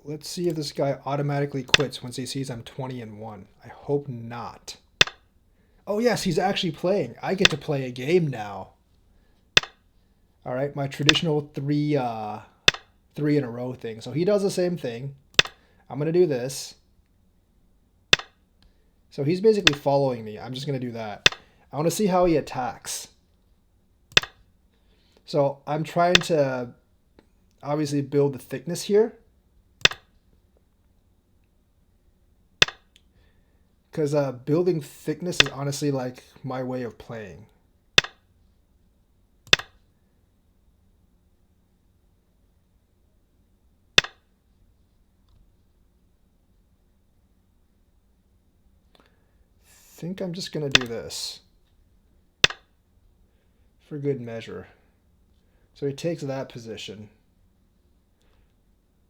let's see if this guy automatically quits once he sees I'm 20-1. I hope not. Oh yes, he's actually playing. I get to play a game now. All right, my traditional three in a row thing. So he does the same thing. I'm gonna do this. So he's basically following me. I'm just gonna do that. I want to see how he attacks. So I'm trying to obviously build the thickness here. Because building thickness is honestly like my way of playing. I think I'm just going to do this for good measure. So he takes that position.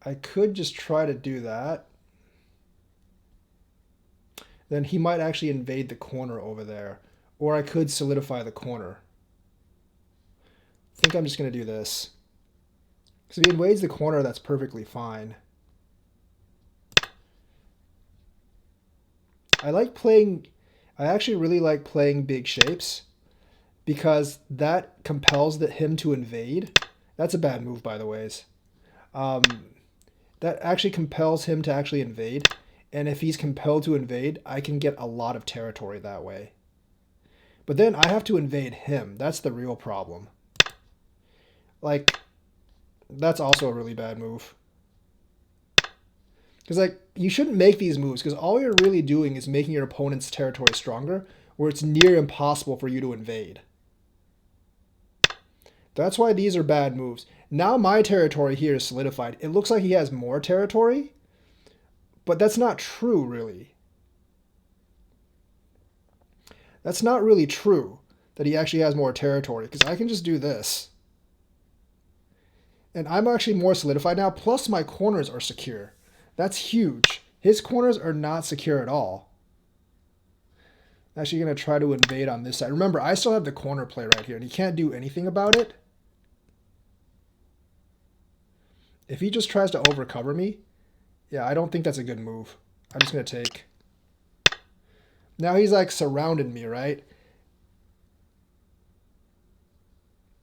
I could just try to do that. Then he might actually invade the corner over there. Or I could solidify the corner. I think I'm just going to do this. Because if he invades the corner, that's perfectly fine. I actually really like playing big shapes because that compels him to invade. That's a bad move, by the ways. That actually compels him to actually invade. And if he's compelled to invade, I can get a lot of territory that way. But then I have to invade him. That's the real problem. Like, that's also a really bad move. Because, like, you shouldn't make these moves because all you're really doing is making your opponent's territory stronger where it's near impossible for you to invade. That's why these are bad moves. Now my territory here is solidified. It looks like he has more territory, but that's not true, really. That's not really true that he actually has more territory because I can just do this. And I'm actually more solidified now, plus my corners are secure. That's huge. His corners are not secure at all. I'm actually going to try to invade on this side. Remember, I still have the corner play right here, and he can't do anything about it. If he just tries to overcover me, yeah, I don't think that's a good move. I'm just going to take. Now he's like surrounded me, right?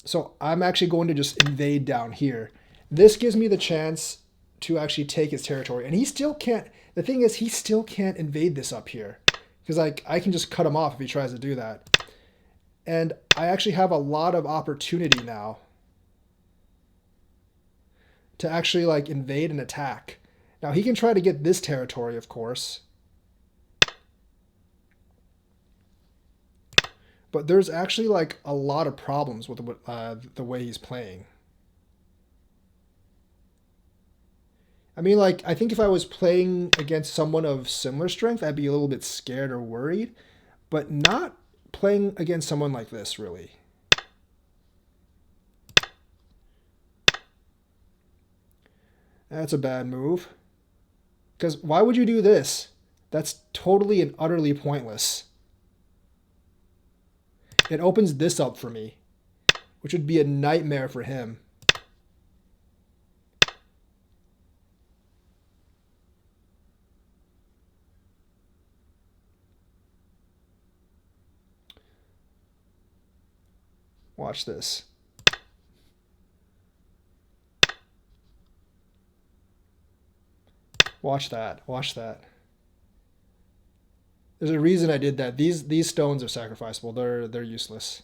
So I'm actually going to just invade down here. This gives me the chance to actually take his territory. And he still can't, the thing is, he still can't invade this up here. Because like I can just cut him off if he tries to do that. And I actually have a lot of opportunity now to actually like invade and attack. Now he can try to get this territory, of course. But there's actually like a lot of problems with the way he's playing. I mean, like, I think if I was playing against someone of similar strength, I'd be a little bit scared or worried. But not playing against someone like this, really. That's a bad move. Because why would you do this? That's totally and utterly pointless. It opens this up for me, which would be a nightmare for him. Watch this. Watch that. Watch that. There's a reason I did that. These stones are sacrificable. They're useless.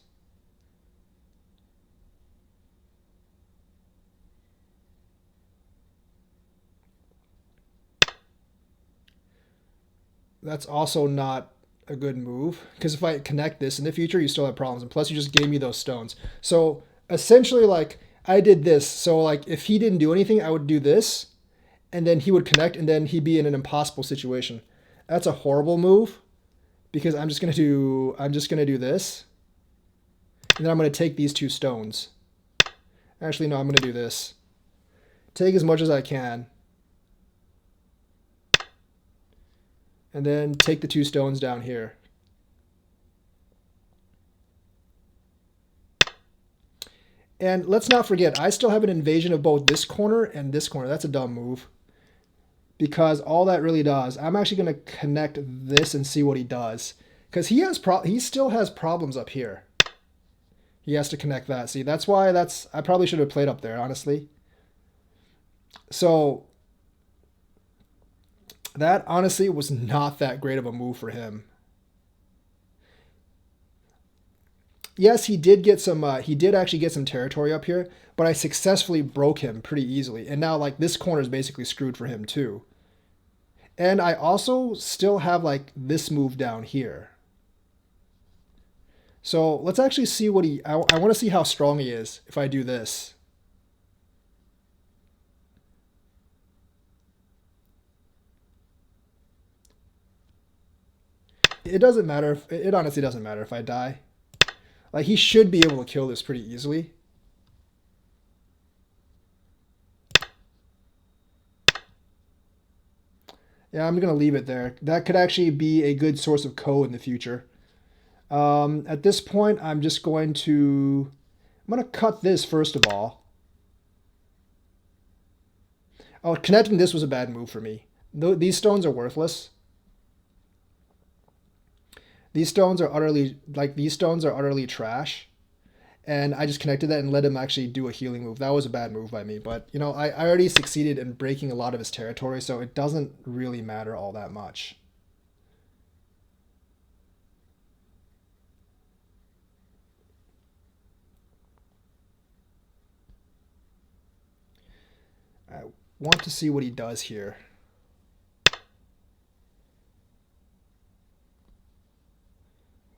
That's also not a good move because if I connect this in the future, you still have problems. And plus, you just gave me those stones. So essentially, like I did this. So like if he didn't do anything, I would do this, and then he would connect, and then he'd be in an impossible situation. That's a horrible move because I'm just gonna do this, and then I'm gonna take these two stones. Actually, no, I'm gonna do this. Take as much as I can. And then take the two stones down here. And let's not forget, I still have an invasion of both this corner and this corner. That's a dumb move. because all that really does, I'm actually going to connect this and see what he does. Because he still has problems up here. He has to connect that. See, that's why I probably should have played up there, honestly. So that honestly was not that great of a move for him. Yes, he did get some. He did actually get some territory up here, but I successfully broke him pretty easily. And now, like, this corner is basically screwed for him too. And I also still have like this move down here. So let's actually see what I want to see how strong he is if I do this. It doesn't matter. It honestly doesn't matter if I die. Like, he should be able to kill this pretty easily. Yeah, I'm going to leave it there. That could actually be a good source of code in the future. At this point, I'm going to cut this first of all. Oh, connecting this was a bad move for me. These stones are worthless. These stones are utterly trash. And I just connected that and let him actually do a healing move. That was a bad move by me. But, you know, I already succeeded in breaking a lot of his territory, so it doesn't really matter all that much. I want to see what he does here.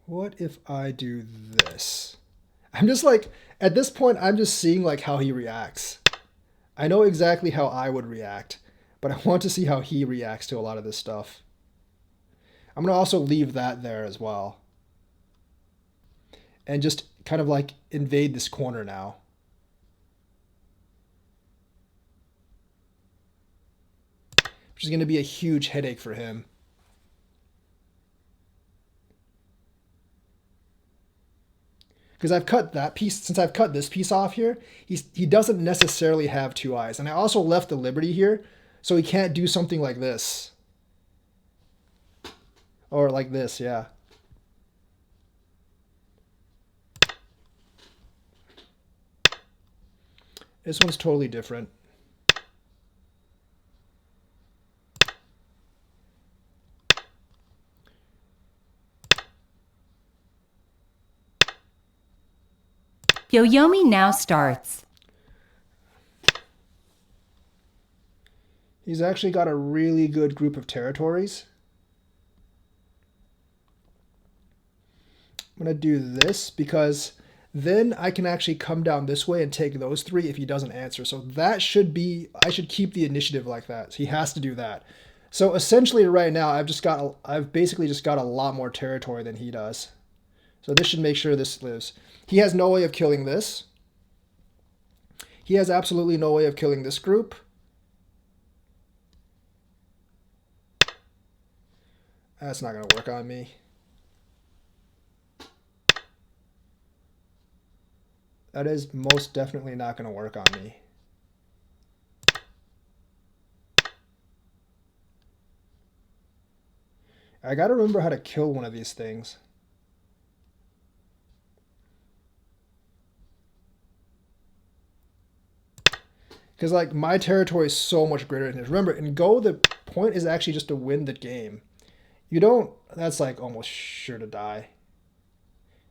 What if I do this? I'm just like, at this point, I'm just seeing like how he reacts. I know exactly how I would react, but I want to see how he reacts to a lot of this stuff. I'm going to also leave that there as well. And just kind of like invade this corner now. Which is going to be a huge headache for him. Because I've cut that piece, since I've cut this piece off here, he doesn't necessarily have two eyes. And I also left the liberty here, so he can't do something like this. Or like this, yeah. This one's totally different. Yo-Yomi now starts. He's actually got a really good group of territories. I'm going to do this because then I can actually come down this way and take those three if he doesn't answer. So that should be, I should keep the initiative like that. So he has to do that. So essentially right now I've basically just got a lot more territory than he does. So this should make sure this lives. He has no way of killing this. He has absolutely no way of killing this group. That's not going to work on me. That is most definitely not going to work on me. I got to remember how to kill one of these things. Because, like, my territory is so much greater than his. Remember, in Go, the point is actually just to win the game. You don't... That's, like, almost sure to die.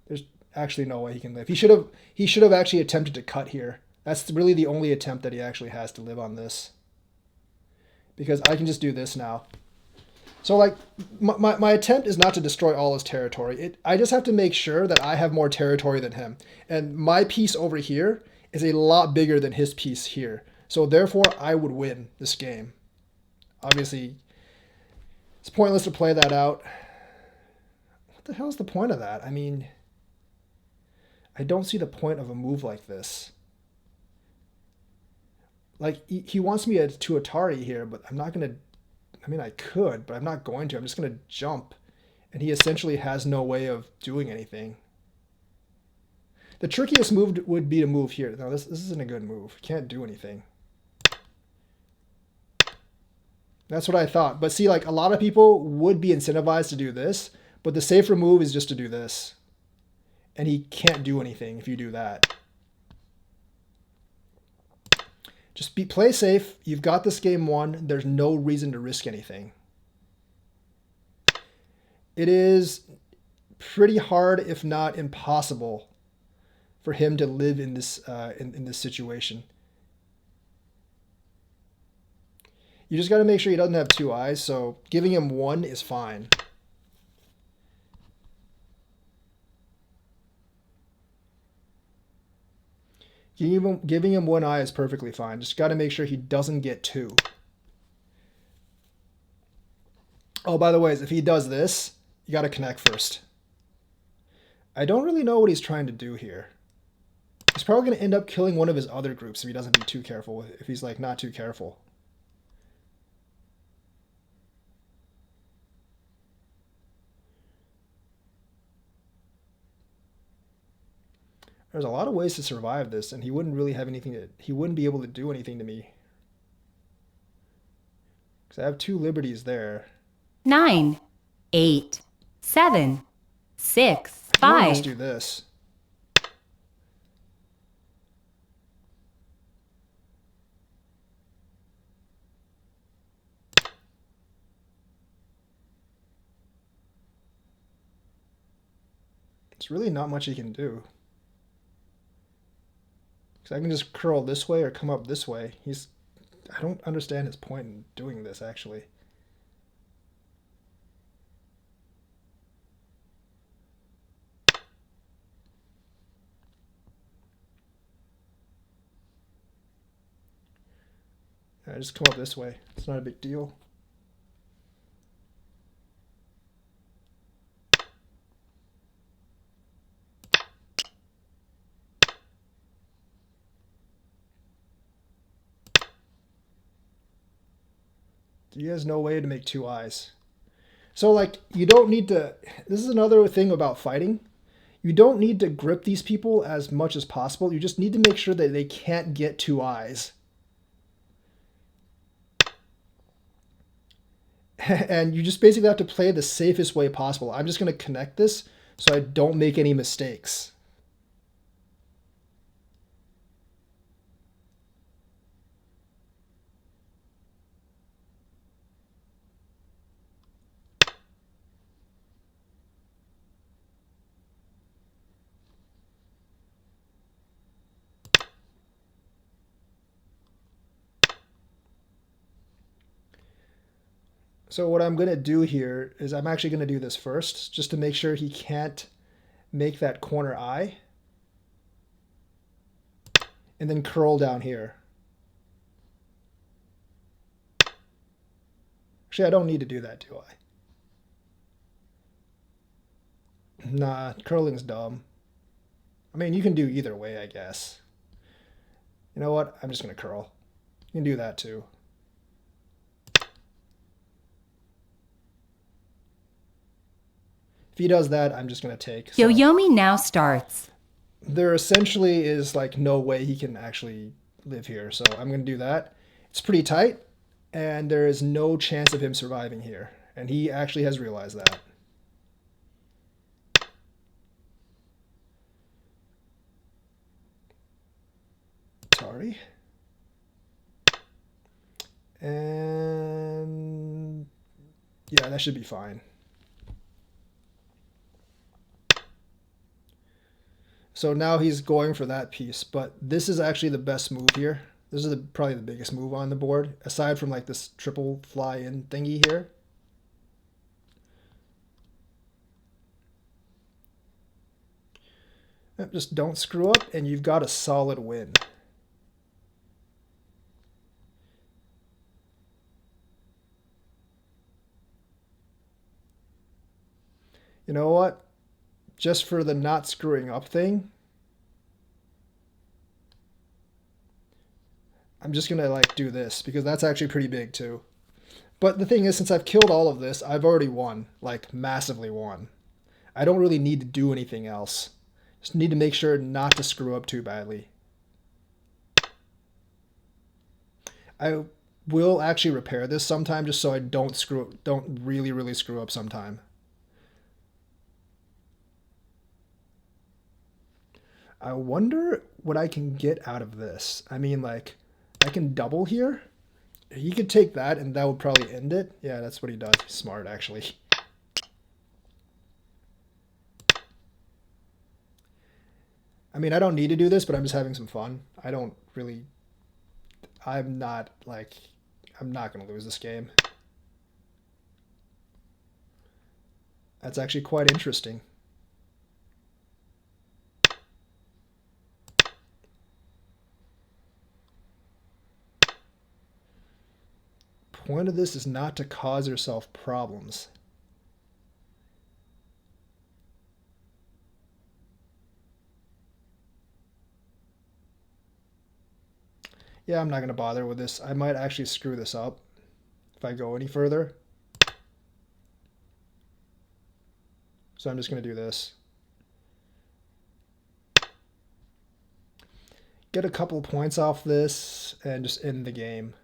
There's actually no way he can live. He should have actually attempted to cut here. That's really the only attempt that he actually has to live on this. Because I can just do this now. So, like, my attempt is not to destroy all his territory. I just have to make sure that I have more territory than him. And my piece over here is a lot bigger than his piece here. So therefore, I would win this game. Obviously, it's pointless to play that out. What the hell is the point of that? I mean, I don't see the point of a move like this. Like, he wants me to Atari here, but I'm not going to... I mean, I could, but I'm not going to. I'm just going to jump. And he essentially has no way of doing anything. The trickiest move would be to move here. No, this isn't a good move. Can't do anything. That's what I thought. But see, like a lot of people would be incentivized to do this, but the safer move is just to do this. And he can't do anything if you do that. Just play safe. You've got this game won. There's no reason to risk anything. It is pretty hard, if not impossible, for him to live in this in this situation. You just got to make sure he doesn't have two eyes, so giving him one is fine. Giving him one eye is perfectly fine. Just got to make sure he doesn't get two. Oh, by the way, if he does this, you got to connect first. I don't really know what he's trying to do here. He's probably going to end up killing one of his other groups if he doesn't be too careful, if he's like not too careful. There's a lot of ways to survive this, and he wouldn't really have anything to, he wouldn't be able to do anything to me. Because I have two liberties there. 9, 8, 7, 6, 5. Let's do this. There's really not much he can do. Because I can just curl this way or come up this way. I don't understand his point in doing this, actually. I just come up this way. It's not a big deal. He has no way to make two eyes. So, like, you don't need to... This is another thing about fighting. You don't need to grip these people as much as possible. You just need to make sure that they can't get two eyes. And you just basically have to play the safest way possible. I'm just going to connect this so I don't make any mistakes. So what I'm going to do here is I'm actually going to do this first, just to make sure he can't make that corner eye. And then curl down here. Actually, I don't need to do that, do I? Nah, curling's dumb. I mean, you can do either way, I guess. You know what? I'm just going to curl. You can do that too. If he does that, I'm just going to take. So Yoyomi now starts. There essentially is like no way he can actually live here. So I'm going to do that. It's pretty tight, and there is no chance of him surviving here. And he actually has realized that. Sorry. And yeah, that should be fine. So now he's going for that piece, but this is actually the best move here. This is probably the biggest move on the board, aside from like this triple fly-in thingy here. Just don't screw up, and you've got a solid win. You know what? Just for the not screwing up thing, I'm just going to like do this because that's actually pretty big too. But the thing is, since I've killed all of this, I've already won, like massively won. I don't really need to do anything else. Just need to make sure not to screw up too badly. will actually repair this sometime, just so I don't really screw up sometime. I wonder what I can get out of this. I mean, like, I can double here. He could take that, and that would probably end it. Yeah, that's what he does. He's smart, actually. I mean, I don't need to do this, but I'm just having some fun. I'm not going to lose this game. That's actually quite interesting. Point of this is not to cause yourself problems. Yeah, I'm not going to bother with this. I might actually screw this up if I go any further. So I'm just going to do this. Get a couple points off this and just end the game.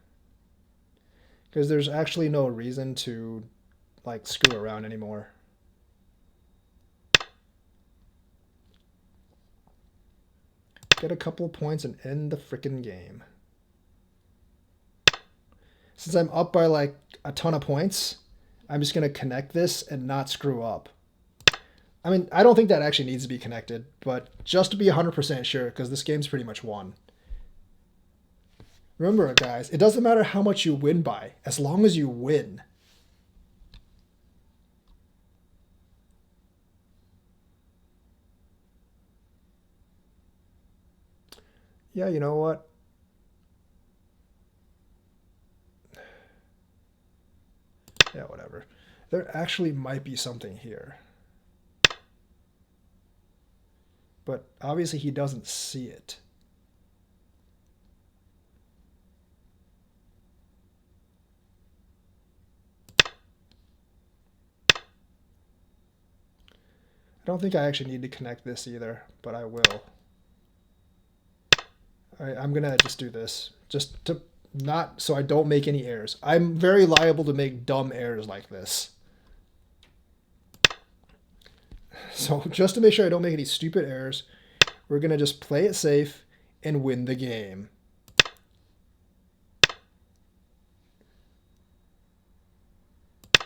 Because there's actually no reason to like screw around anymore. Get a couple points and end the frickin' game. Since I'm up by like a ton of points, I'm just going to connect this and not screw up. I mean, I don't think that actually needs to be connected, but just to be 100% sure, because this game's pretty much won. Remember, guys, it doesn't matter how much you win by, as long as you win. Yeah, you know what? Yeah, whatever. There actually might be something here. But obviously he doesn't see it. I don't think I actually need to connect this either, but I will. Alright, I'm gonna just do this. Just to not so I don't make any errors. I'm very liable to make dumb errors like this. So just to make sure I don't make any stupid errors, we're gonna just play it safe and win the game.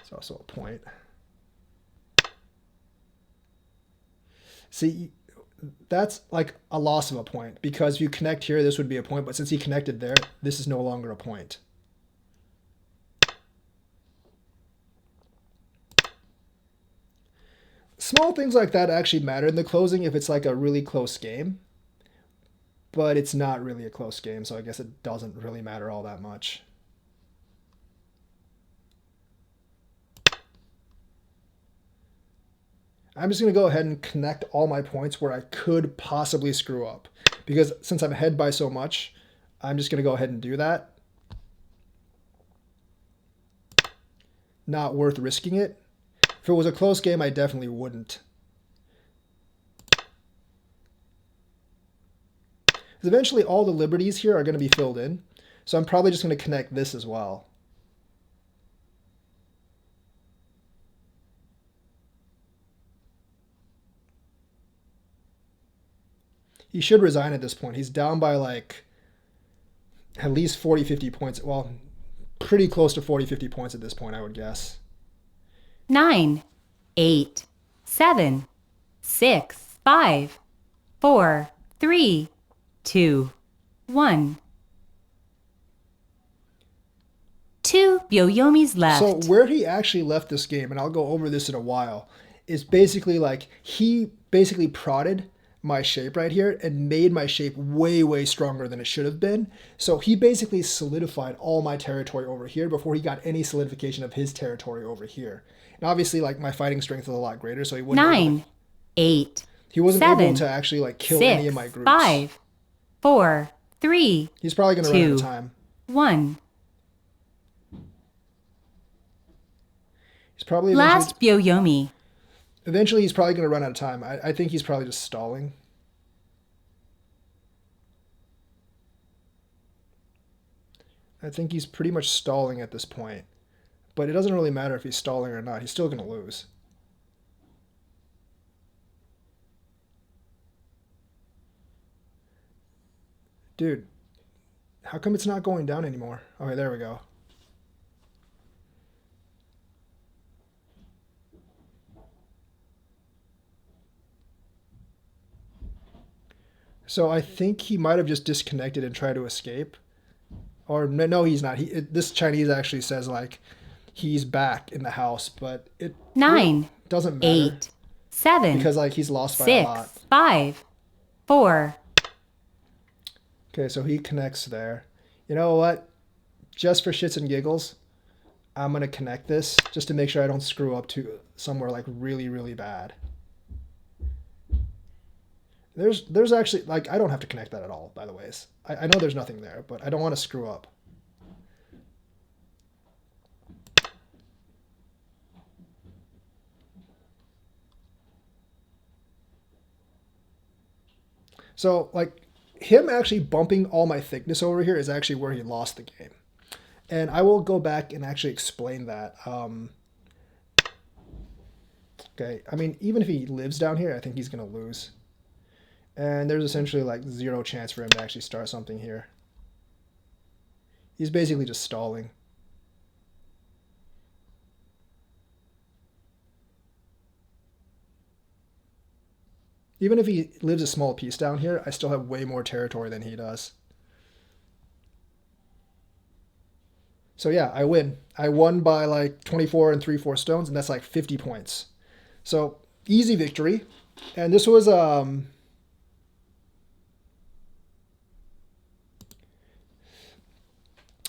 It's also a point. See, that's like a loss of a point, because if you connect here, this would be a point, but since he connected there, this is no longer a point. Small things like that actually matter in the closing if it's like a really close game, but it's not really a close game, so I guess it doesn't really matter all that much. I'm just going to go ahead and connect all my points where I could possibly screw up. Because since I'm ahead by so much, I'm just going to go ahead and do that. Not worth risking it. If it was a close game, I definitely wouldn't. Because eventually all the liberties here are going to be filled in. So I'm probably just going to connect this as well. He should resign at this point. He's down by like at least 40, 50 points. Well, pretty close to 40, 50 points at this point, I would guess. 9, 8, 7, 6, 5, 4, 3, 2, 1. 2 Byoyomis left. So where he actually left this game, and I'll go over this in a while, is basically like he basically prodded my shape right here and made my shape way stronger than it should have been. So he basically solidified all my territory over here before he got any solidification of his territory over here. And obviously, like, my fighting strength is a lot greater, so he wouldn't 9, 8, he wasn't 7, able to actually like kill 6, any of my groups. 5, 4, 3, He's probably going to run out of time. 1. He's probably Last Byoyomi. Eventually, he's probably going to run out of time. I think he's probably just stalling. I think he's pretty much stalling at this point. But it doesn't really matter if he's stalling or not. He's still going to lose. Dude, how come it's not going down anymore? Okay, there we go. So I think he might have just disconnected and tried to escape. Or no, he's not. This Chinese actually says like he's back in the house, but it 9, doesn't matter 8, 7, because like he's lost by a lot. 6, 5, 4. Okay, so he connects there. You know what? Just for shits and giggles, I'm gonna connect this just to make sure I don't screw up to somewhere like really, really bad. There's actually, like, I don't have to connect that at all, by the way. I know there's nothing there, but I don't want to screw up. So, like, him actually bumping all my thickness over here is actually where he lost the game. And I will go back and actually explain that. Okay, I mean, even if he lives down here, I think he's going to lose. And there's essentially like 0 chance for him to actually start something here. He's basically just stalling. Even if he lives a small piece down here, I still have way more territory than he does. So yeah, I win. I won by like 24 and 3/4 stones, and that's like 50 points. So easy victory. And this was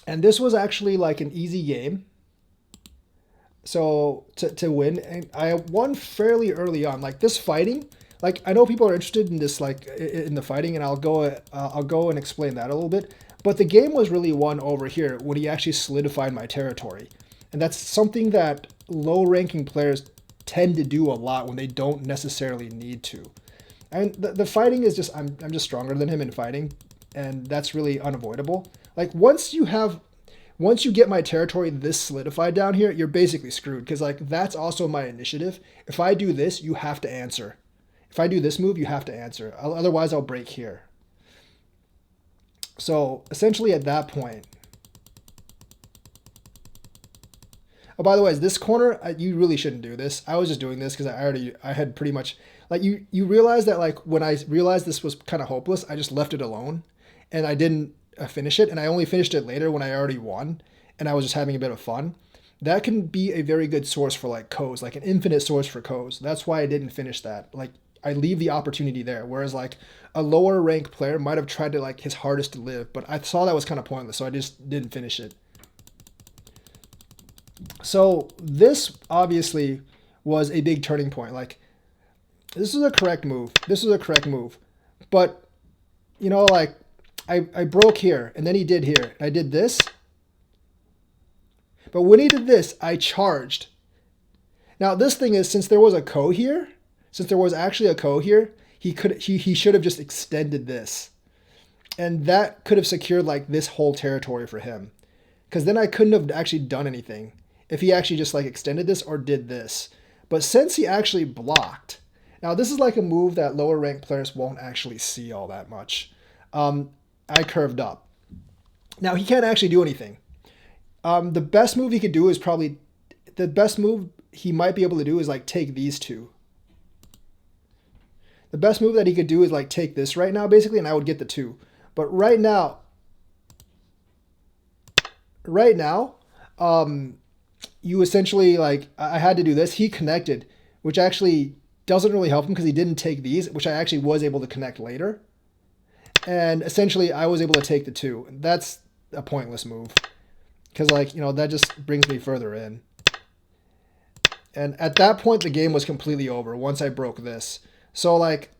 And this was actually like an easy game. So to win, and I won fairly early on. Like this fighting, like I know people are interested in this, like in the fighting, and I'll go and explain that a little bit. But the game was really won over here when he actually solidified my territory, and that's something that low-ranking players tend to do a lot when they don't necessarily need to. And the fighting is just I'm just stronger than him in fighting, and that's really unavoidable. Like once you get my territory this solidified down here, you're basically screwed because like that's also my initiative. If I do this, you have to answer. If I do this move, you have to answer. Otherwise, I'll break here. So essentially at that point. Oh, by the way, this corner, you really shouldn't do this. I was just doing this because I had pretty much, like you realize that like when I realized this was kind of hopeless, I just left it alone and I didn't finish it, and I only finished it later when I already won and I was just having a bit of fun. That can be a very good source for like codes, like an infinite source for codes. That's why I didn't finish that. Like I leave the opportunity there, whereas like a lower rank player might have tried to like his hardest to live, but I saw that was kind of pointless, so I just didn't finish it. So this obviously was a big turning point. Like this is a correct move. This is a correct move, but you know, like I broke here, and then he did here. I did this. But when he did this, I charged. Now, this thing is, since there was a ko here, since there was actually a ko here, he should have just extended this. And that could have secured like this whole territory for him. Because then I couldn't have actually done anything if he actually just like extended this or did this. But since he actually blocked, now this is like a move that lower ranked players won't actually see all that much. I curved up. Now he can't actually do anything. The best move he could do is probably, the best move he might be able to do is like take these two. The best move that he could do is like take this right now basically, and I would get the 2. But right now, you essentially like, I had to do this. He connected, which actually doesn't really help him because he didn't take these, which I actually was able to connect later. And essentially, I was able to take the 2. That's a pointless move. Because, like, you know, that just brings me further in. And at that point, the game was completely over once I broke this. So, like,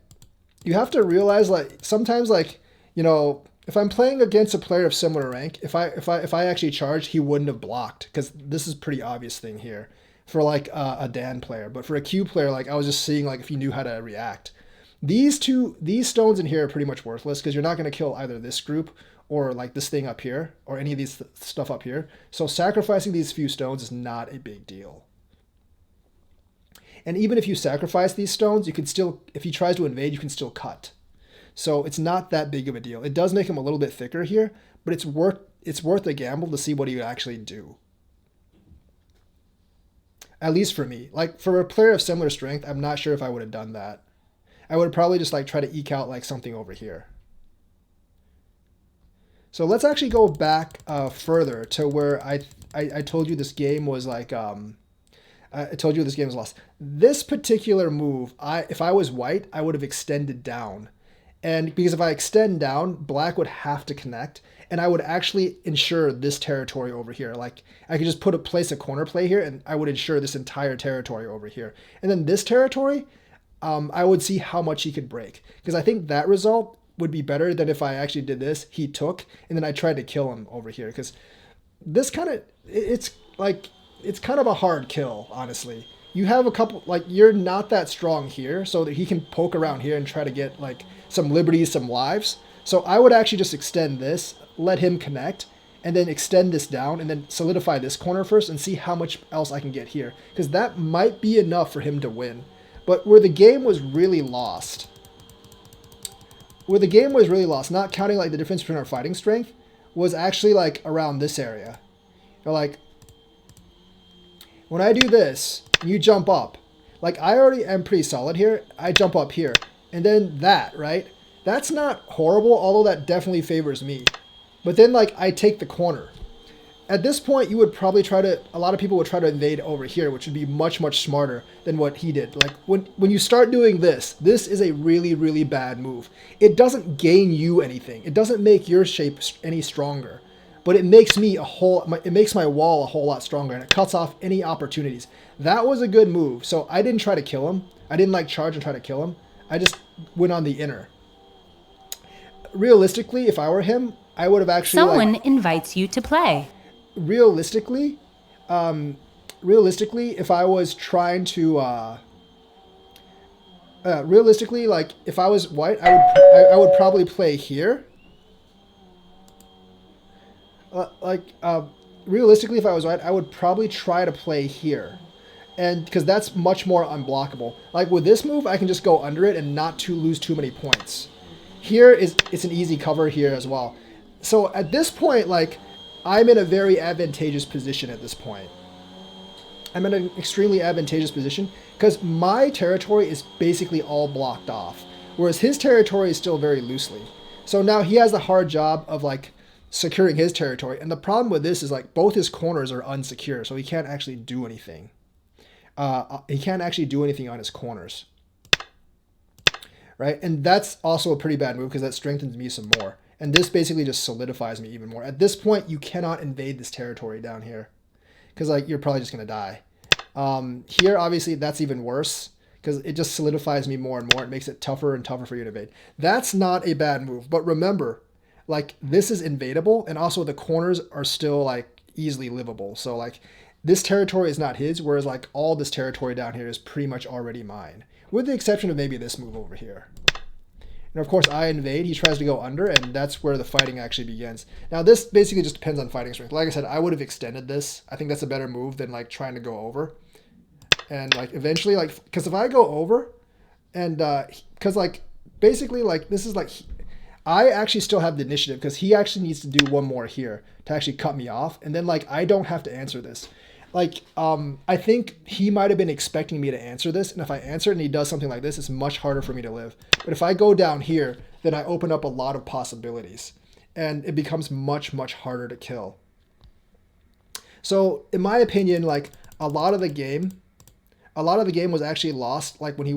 you have to realize, like, sometimes, like, you know, if I'm playing against a player of similar rank, if I actually charged, he wouldn't have blocked. Because this is a pretty obvious thing here for, like, a Dan player. But for a Q player, like, I was just seeing, like, if he knew how to react. These stones in here are pretty much worthless because you're not going to kill either this group or like this thing up here, or any of these stuff up here. So sacrificing these few stones is not a big deal. And even if you sacrifice these stones, you can still, if he tries to invade, you can still cut. So it's not that big of a deal. It does make him a little bit thicker here, but it's worth a gamble to see what he would actually do. At least for me. Like for a player of similar strength, I'm not sure if I would have done that. I would probably just like try to eke out like something over here. So let's actually go back further to where I told you this game was like I told you this game was lost. This particular move, if I was white, I would have extended down. And because if I extend down, black would have to connect, and I would actually ensure this territory over here. Like I could just place a corner play here, and I would ensure this entire territory over here. And then this territory, I would see how much he could break. Because I think that result would be better than if I actually did this, he took, and then I tried to kill him over here. Because this kind of, it's kind of a hard kill, honestly. You have a couple, like, you're not that strong here, so that he can poke around here and try to get, like, some liberties, some lives. So I would actually just extend this, let him connect, and then extend this down, and then solidify this corner first and see how much else I can get here. Because that might be enough for him to win. But where the game was really lost, not counting, like, the difference between our fighting strength, was actually, like, around this area. You're like, when I do this, you jump up. Like, I already am pretty solid here. I jump up here. And then that, right? That's not horrible, although that definitely favors me. But then, like, I take the corner. At this point, you would probably a lot of people would try to invade over here, which would be much, much smarter than what he did. Like, when you start doing this is a really, really bad move. It doesn't gain you anything. It doesn't make your shape any stronger. But it makes it makes my wall a whole lot stronger, and it cuts off any opportunities. That was a good move. So I didn't try to kill him. I didn't like charge and try to kill him. I just went on the inner. Realistically, if I were him, I would have actually Someone invites you to play. Realistically, if I was trying to like if I was white, I would probably play here. Realistically, if I was white, I would probably try to play here. And because that's much more unblockable. Like with this move, I can just go under it and not lose too many points. Here it's an easy cover here as well. So at this point, like, I'm in a very advantageous position at this point. I'm in an extremely advantageous position because my territory is basically all blocked off, whereas his territory is still very loosely. So now he has the hard job of like securing his territory. And the problem with this is like both his corners are unsecure, so he can't actually do anything. He can't actually do anything on his corners. Right? And that's also a pretty bad move because that strengthens me some more. And this basically just solidifies me even more. At this point, you cannot invade this territory down here because like you're probably just going to die. Here, obviously, that's even worse because it just solidifies me more and more. It makes it tougher and tougher for you to invade. That's not a bad move. But remember, like this is invadable, and also the corners are still like easily livable. So like this territory is not his, whereas like all this territory down here is pretty much already mine, with the exception of maybe this move over here. And of course I invade, he tries to go under, and that's where the fighting actually begins. Now this basically just depends on fighting strength. Like I said, I would have extended this. I think that's a better move than like trying to go over. And like eventually, like, because if I go over, and because like basically like this is like, I actually still have the initiative because he actually needs to do one more here to actually cut me off. And then like, I don't have to answer this. Like, I think he might have been expecting me to answer this. And if I answer it and he does something like this, it's much harder for me to live. But if I go down here, then I open up a lot of possibilities and it becomes much, much harder to kill. So in my opinion, like a lot of the game was actually lost like when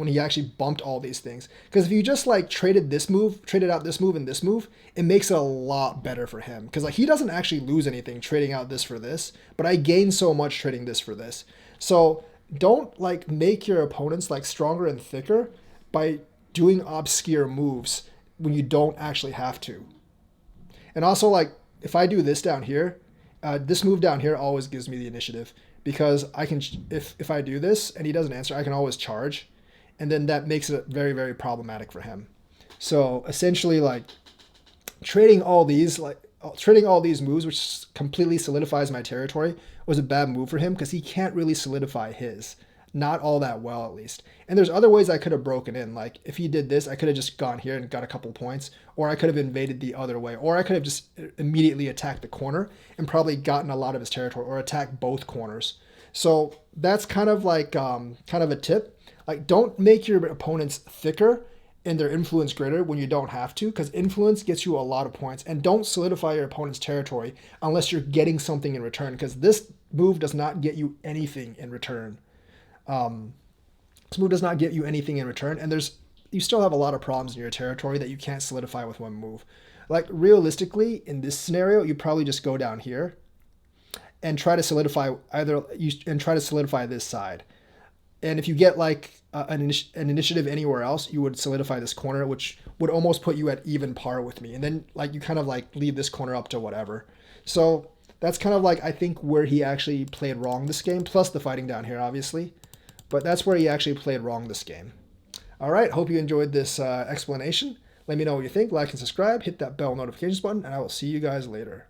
he actually bumped all these things. Because if you just like traded out this move and this move, it makes it a lot better for him. Because like he doesn't actually lose anything trading out this for this, but I gain so much trading this for this. So don't like make your opponents like stronger and thicker by doing obscure moves when you don't actually have to. And also like if I do this down here, this move down here always gives me the initiative. Because I can, if I do this and he doesn't answer, I can always charge. And then that makes it very, very problematic for him. So essentially like trading all these moves, which completely solidifies my territory, was a bad move for him because he can't really solidify his. Not all that well, at least. And there's other ways I could have broken in. Like, if he did this, I could have just gone here and got a couple points, or I could have invaded the other way, or I could have just immediately attacked the corner and probably gotten a lot of his territory, or attacked both corners. So that's kind of like kind of a tip. Like, don't make your opponents thicker and their influence greater when you don't have to, because influence gets you a lot of points. And don't solidify your opponent's territory unless you're getting something in return, because this move does not get you anything in return. This move does not get you anything in return, and you still have a lot of problems in your territory that you can't solidify with one move. Like, realistically, in this scenario, you probably just go down here and try to solidify this side. And if you get like an initiative anywhere else, you would solidify this corner, which would almost put you at even par with me. And then like you kind of like leave this corner up to whatever. So that's kind of like, I think, where he actually played wrong this game, plus the fighting down here, obviously. But that's where he actually played wrong this game. All right, hope you enjoyed this explanation. Let me know what you think. Like and subscribe, hit that bell notifications button, and I will see you guys later.